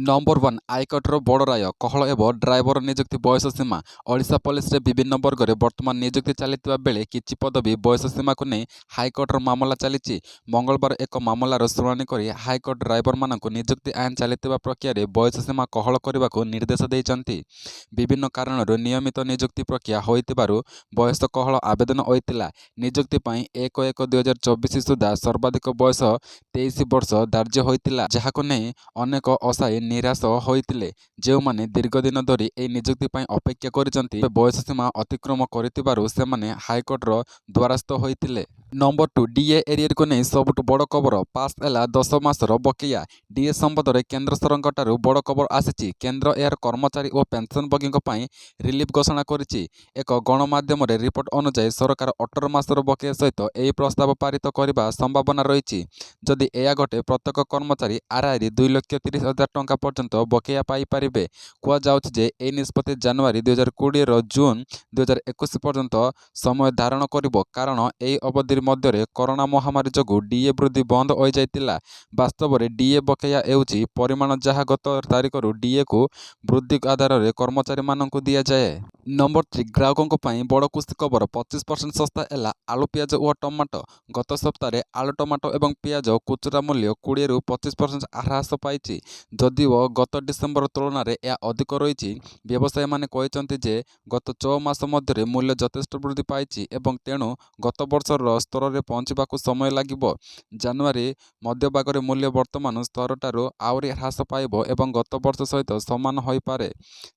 Number 1 हाइकोर्टर बड़ राय कहल एवं ड्राइवर नियुक्ति बयस सीमा ओडिशा पुलिस रे विभिन्न वर्ग में बर्तमान नियुक्ति चलता बेले किछि पदवी बयस सीमा को नहीं हाइकोर्टर मामला चली मंगलवार एक मामलार शुणाणी कर हाइकोर्ट ड्राइवर मानक नियुक्ति आईन चलता प्रक्रिया बयस सीमा कहल करने को निर्देश देते विभिन्न कारण नियमित नियुक्ति प्रक्रिया होइतिबारु बयस कहल आवेदन होइतिला नियुक्ति पई 1-1-2024 सुधा सर्वाधिक बयस 23 वर्ष धार्य होइतिला जहाको नहीं अनेक असाई निराश होइतिले जेउमाने दीर्घदिन धरी ए नियुक्ति पई अपेक्षा करिसंती बयस सीमा अतिक्रम करितिबारु सेमाने हाइकोर्टर द्वारस्थ होइतिले। नंबर 2 डीए एरियर को नहीं सबुठ बड़ खबर पास एला 10 मासर बकेया डीए संबंध में केंद्र सरकार बड़ खबर आसी केंद्र यार कर्मचारी और पेंशनभोगी रिलीफ घोषणा करिछि। एक गणमाध्यम रिपोर्ट अनुसार सरकार 18 मासर बकेया सहित यह प्रस्ताव पारित करने संभावना रही जदि यह घटे प्रत्येक कर्मचारी आरआई 2,30,000 टंका पर्यंत बकेया पाइपर कहुचे यह निष्पत्ति जनवरी 2020 जून 2021 पर्यंत समय धारण करिबो कारण यह अवधि मध्य कोरोना महामारी जोगु डीए वृद्धि बंद हो जाइतिला। वास्तव में डीए बकेया हेउछि परिमाण जहाँ गत तारिख डीए को वृद्धि आधार में कर्मचारी मानक दि जाए। नंबर 3 ग्राहकों बड़ खुशी खबर 25% सस्ता है आलू पियाज और टमाटो गत सप्ताह आलू टमाटो और पियाज खुचरा मूल्य 20-25% ह्रास पाई जदिव गत डिसेम्बर तुलन में यह अधिक रही व्यवसायी मैंने कहते जे गत 6 मास मध्य मूल्य यथेष्ट वृद्धि पाई तेणु गत वर्षर स्तर में पहुँचवा समय लगे जनवरी मध्यभाग मूल्य वर्तमान स्तर ठारू आहरी ह्रास पाइब और गत वर्ष सहित समान हो पारे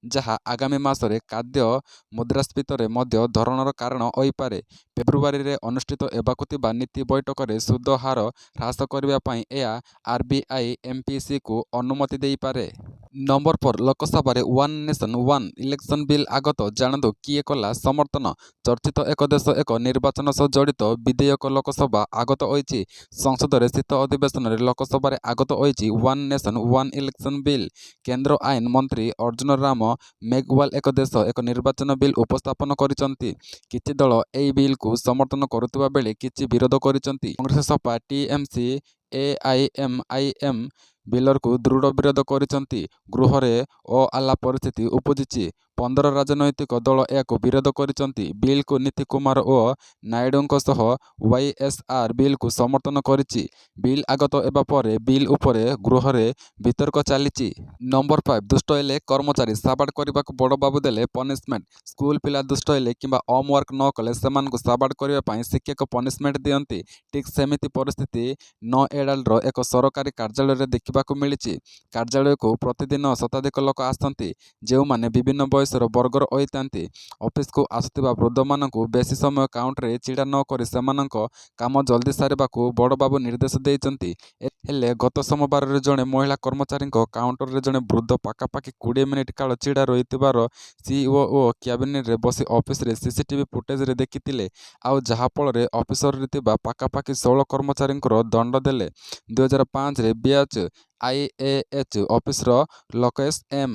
जहाँ आगामी मासरे खाद्य मुद्रास्फीति मध्य धरणर कारण होइपारे। फेब्रुआरी रे अनुष्ठित हेबाकु थिबा नीति बैठक में सुध हार ह्रास करने यह आरबीआई एमपीसी को अनुमति दे पारे। Number 4 Lok Sabha one nation one election bill आगत जानतु किए कला समर्थन चर्चित एक देश एक निर्वाचन सह जड़ित विधेयक लोकसभा आगत होइछि। संसद में शीत अधिवेशन में लोकसभा आगत होइछि one nation one election bill केंद्र आईन मंत्री अर्जुन राम मेघवाल एक देश एक निर्वाचन बिल उपस्थापन करिसंती। किछि दल एई बिल को समर्थन करुवा बेले किछि विरोध करिसंती। कांग्रेस सपा टीएमसी एआईएमआईएम बिलर को दृढ़ विरोध करिसंती। गृह रे अआला परिस्थिति उपजिछि 15 राजनैतिक दल यह विरोध करिसंती। बिल को नीति कुमार और नायडू सह वाईएसआर बिल को समर्थन करिछि। बिल आगत एबा परे बिल उपरे गृह रे वितर्क चली। नंबर 5 दुष्ट हेले कर्मचारी साबाड़ करने को बड़ बाबू देले पनिशमेंट स्कूल पिला दुष्ट हेले किंबा होमवर्क न कले सेमानकु साबाड़ करने शिक्षक पनिशमेंट दियंती। ठीक सेमिति परिस्थिति नोएडार एक सरकारी कार्यालय देखा मिली। कार्यालय को प्रतिदिन शताधिक लोक आसती जो माने विभिन्न बयसर वर्गर होती ऑफिस को आसुवा वृद्ध मानक बेसी समय काउंटर छिड़ा नक काम जल्दी सारे को बड़ बाबू निर्देश देते। हेले गत सोमवार जड़े महिला कर्मचारी काउंटर रे जड़े वृद्ध पाखापाखि 20 मिनिट काल छिड़ा रही सीईओ क्याबिनेट रे बसी ऑफिस रे सीसीटीवी फुटेज रे देखिथिले आउ जहाँफल ऑफिसर रे पाखापाखि 16 कर्मचारी दंड देले। 2005 रे बीएच आईएएच ऑफिस लोकेश एम।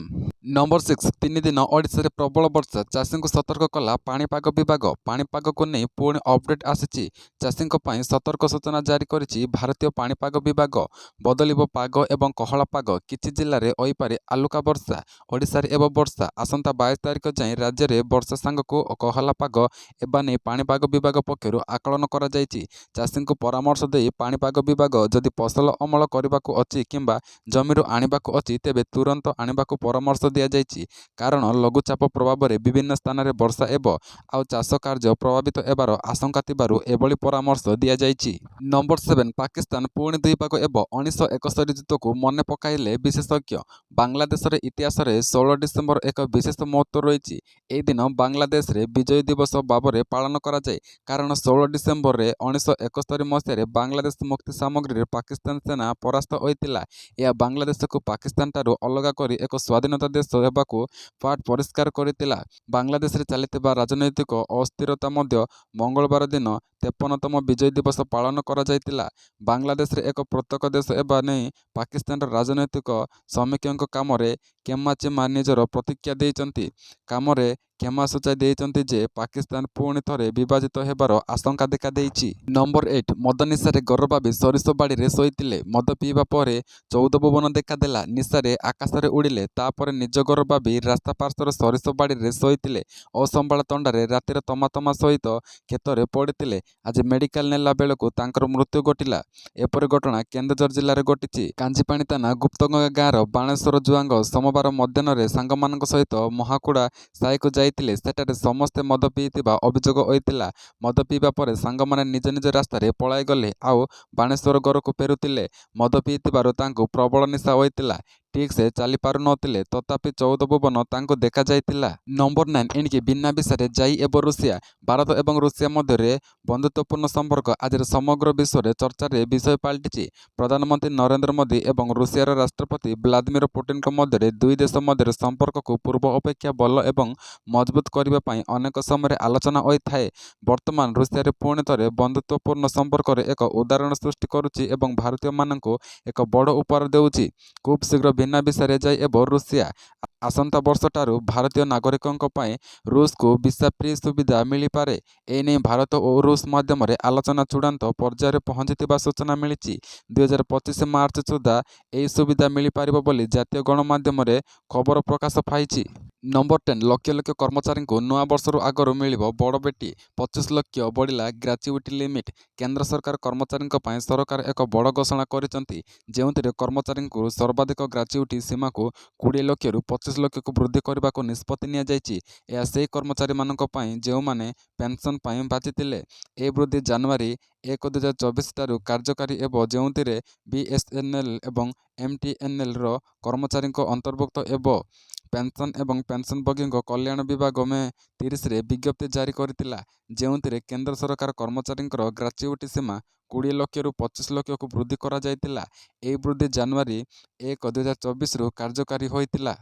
नंबर 6 तीन दिन ओडिशा रे प्रबल वर्षा चाषी को सतर्क कला पाणीपाग विभाग। पाणीपाग को नहीं पुणी अपडेट आसी चाषी सतर्क सूचना जारी करिछि भारतीय पाणीपाग विभाग। बदलिब पाग एवं कहला पाग किछि जिल्ला रे होइपारे आलुका वर्षा। ओडिशा रे एवं वर्षा आसंता 22 तारिख जाए राज्य में वर्षा सांग को कहला पाग एबा नहीं पाणीपाग विभाग पक्षरु आकलन करा जायछि। चाषी को परामर्श दे पाणीपाग विभाग जदि फसल अमल करने को अच्छी किंबा जमीर आनिबाकु अछि तेबे तुरंत आनिबाकु परामर्श दिया जायछि कारण लघुचाप प्रभाव में विभिन्न स्थान में वर्षा एवं आउ चाष कार्य प्रभावित एबार आशंका थिबारु एभली परामर्श दिया जायछि। नंबर 7 पाकिस्तान पुणी 2 पाग एवं 1971 जीत को मन पकाइले विशेषज्ञ। बांग्लादेश रे इतिहास रे 16 डिसेम्बर एक विशेष महत्व रही। ए दिन बांग्लादेश रे विजय दिवस भाव में पालन करा जाए कारण 16 डिसेम्बर रे 1971 मसीह बांग्लादेश मुक्ति सामग्री पाकिस्तान सेना परास्त होइतिला। यह बांग्लादेश को पाकिस्तान ठारू अलग कर एक स्वाधीनता देश होबाकू फाट परिष्कार करतिला। बांग्लादेश रे चलिथिबा राजनैतिक अस्थिरता मध्य मंगलवार दिन 53तम विजय दिवस पालन करा जायतिला। बांग्लादेश रे एक प्रत्येक देश एबा नहीं पाकिस्तान राजनैतिक समीक्षक काम केमा चेमा निजर प्रतिक्रिया देइचंती। काम କ୍ଷମା ସୂଚାଇ ଦେଇଛନ୍ତି ଯେ ପାକିସ୍ତାନ ପୁଣି ଥରେ ବିଭାଜିତ ହେବାର ଆଶଙ୍କା ଦେଖାଦେଇଛି। ନମ୍ବର 8 ମଦ ନିଶାରେ ଗର୍ଭ ଭାବି ସୋରିଷ ବାଡ଼ିରେ ଶୋଇଥିଲେ। ମଦ ପିଇବା ପରେ 14 ଭୁବନ ଦେଖାଦେଲା। ନିଶାରେ ଆକାଶରେ ଉଡ଼ିଲେ, ତାପରେ ନିଜ ଘର ଭାବି ରାସ୍ତା ପାର୍ଶ୍ୱର ସୋରିଷ ବାଡ଼ିରେ ଶୋଇଥିଲେ। ଅସମ୍ଭାଳ ଥଣ୍ଡାରେ ରାତିର ତମାତମା ସହିତ କ୍ଷେତରେ ପଡ଼ିଥିଲେ। ଆଜି ମେଡିକାଲ ନେଲା ବେଳକୁ ତାଙ୍କର ମୃତ୍ୟୁ ଘଟିଲା। ଏପରି ଘଟଣା କେନ୍ଦୁଝର ଜିଲ୍ଲାରେ ଘଟିଛି। କାଞ୍ଜିପାଣି ଥାନା ଗୁପ୍ତଗଙ୍ଗା ଗାଁର ବାଣେଶ୍ୱର ଜୁଆଙ୍ଗ ସୋମବାର ମଧ୍ୟାହ୍ନରେ ସାଙ୍ଗମାନଙ୍କ ସହିତ ମହାକୁଡ଼ା ସାହିକୁ ଯାଇଥିଲେ। ସେଠାରେ ସମସ୍ତେ ମଦ ପିଇଥିବା ଅଭିଯୋଗ ହୋଇଥିଲା। ମଦ ପିଇବା ପରେ ସାଙ୍ଗମାନେ ନିଜ ନିଜ ରାସ୍ତାରେ ପଳାଇଗଲେ। ଆଉ ବାଣେଶ୍ୱର ଘରକୁ ଫେରୁଥିଲେ। ମଦ ପିଇଥିବାରୁ ତାଙ୍କୁ ପ୍ରବଳ ନିଶା ହୋଇଥିଲା। ଠିକ୍ ସେ ଚାଲିପାରୁନଥିଲେ। ତଥାପି 14 ଭୁବନ ତାଙ୍କୁ ଦେଖାଯାଇଥିଲା। ନମ୍ବର 9 ଏଣିକି ବିନା ଭିସାରେ ଯାଇ ହେବ ରୁଷିଆ। ଭାରତ ଏବଂ ରୁଷିଆ ମଧ୍ୟରେ ବନ୍ଧୁତ୍ୱପୂର୍ଣ୍ଣ ସମ୍ପର୍କ ଆଜିର ସମଗ୍ର ବିଶ୍ୱରେ ଚର୍ଚ୍ଚାର ବିଷୟ ପାଲଟିଛି। ପ୍ରଧାନମନ୍ତ୍ରୀ ନରେନ୍ଦ୍ର ମୋଦି ଏବଂ ରୁଷିଆର ରାଷ୍ଟ୍ରପତି ଭ୍ଲାଦିମିର ପୁଟିନଙ୍କ ମଧ୍ୟରେ ଦୁଇ ଦେଶ ମଧ୍ୟରେ ସମ୍ପର୍କକୁ ପୂର୍ବ ଅପେକ୍ଷା ଭଲ ଏବଂ ମଜବୁତ କରିବା ପାଇଁ ଅନେକ ସମୟରେ ଆଲୋଚନା ହୋଇଥାଏ। ବର୍ତ୍ତମାନ ରୁଷିଆରେ ପୁଣି ଥରେ ବନ୍ଧୁତ୍ୱପୂର୍ଣ୍ଣ ସମ୍ପର୍କରେ ଏକ ଉଦାହରଣ ସୃଷ୍ଟି କରୁଛି ଏବଂ ଭାରତୀୟମାନଙ୍କୁ ଏକ ବଡ଼ ଉପହାର ଦେଉଛି। ଖୁବ୍ ଶୀଘ୍ର ବିନା ଭିସାରେ ଯାଇ ହେବ ରୁଷିଆ। ଆସନ୍ତା ବର୍ଷଠାରୁ ଭାରତୀୟ ନାଗରିକଙ୍କ ପାଇଁ ରୁଷକୁ ଭିସା ଫ୍ରି ସୁବିଧା ମିଳିପାରେ। ଏନେଇ ଭାରତ ଓ ରୁଷ ମଧ୍ୟରେ ଆଲୋଚନା ଚୂଡ଼ାନ୍ତ ପର୍ଯ୍ୟାୟରେ ପହଞ୍ଚିଥିବା ସୂଚନା ମିଳିଛି। 2025 ମାର୍ଚ୍ଚ ସୁଦ୍ଧା ଏହି ସୁବିଧା ମିଳିପାରିବ ବୋଲି ଜାତୀୟ ଗଣମାଧ୍ୟମରେ ଖବର ପ୍ରକାଶ ପାଇଛି। ନମ୍ବର 10 ଲକ୍ଷ ଲକ୍ଷ କର୍ମଚାରୀଙ୍କୁ ନୂଆ ବର୍ଷରୁ ଆଗରୁ ମିଳିବ ବଡ଼ ଭେଟି। 25 ଲକ୍ଷ ବଢ଼ିଲା ଗ୍ରାଚ୍ୟୁଇଟି ଲିମିଟ୍। କେନ୍ଦ୍ର ସରକାର କର୍ମଚାରୀଙ୍କ ପାଇଁ ସରକାର ଏକ ବଡ଼ ଘୋଷଣା କରିଛନ୍ତି, ଯେଉଁଥିରେ କର୍ମଚାରୀଙ୍କୁ ସର୍ବାଧିକ ଗ୍ରାଚ୍ୟୁଇଟି ସୀମାକୁ 20 ଲକ୍ଷରୁ 25 ଲକ୍ଷକୁ ବୃଦ୍ଧି କରିବାକୁ ନିଷ୍ପତ୍ତି ନିଆଯାଇଛି। ଏହା ସେହି କର୍ମଚାରୀମାନଙ୍କ ପାଇଁ ଯେଉଁମାନେ ପେନ୍ସନ୍ ପାଇଁ ବାଜିଥିଲେ। ଏହି ବୃଦ୍ଧି ଜାନୁଆରୀ 1, 2024 ଠାରୁ କାର୍ଯ୍ୟକାରୀ ହେବ, ଯେଉଁଥିରେ ବିଏସ୍ଏନ୍ଏଲ୍ ଏବଂ ଏମ୍ଟିଏନ୍ଏଲ୍ର କର୍ମଚାରୀଙ୍କ ଅନ୍ତର୍ଭୁକ୍ତ ହେବ। ପେନ୍ସନ୍ ଏବଂ ପେନ୍ସନଭୋଗୀଙ୍କ କଲ୍ୟାଣ ବିଭାଗ ମେ 30ରେ ବିଜ୍ଞପ୍ତି ଜାରି କରିଥିଲା, ଯେଉଁଥିରେ କେନ୍ଦ୍ର ସରକାର କର୍ମଚାରୀଙ୍କର ଗ୍ରାଚ୍ୟୁଇଟି ସୀମା 20 ଲକ୍ଷରୁ 25 ଲକ୍ଷକୁ ବୃଦ୍ଧି କରାଯାଇଥିଲା। ଏହି ବୃଦ୍ଧି ଜାନୁଆରୀ 1, 2024ରୁ କାର୍ଯ୍ୟକାରୀ ହୋଇଥିଲା।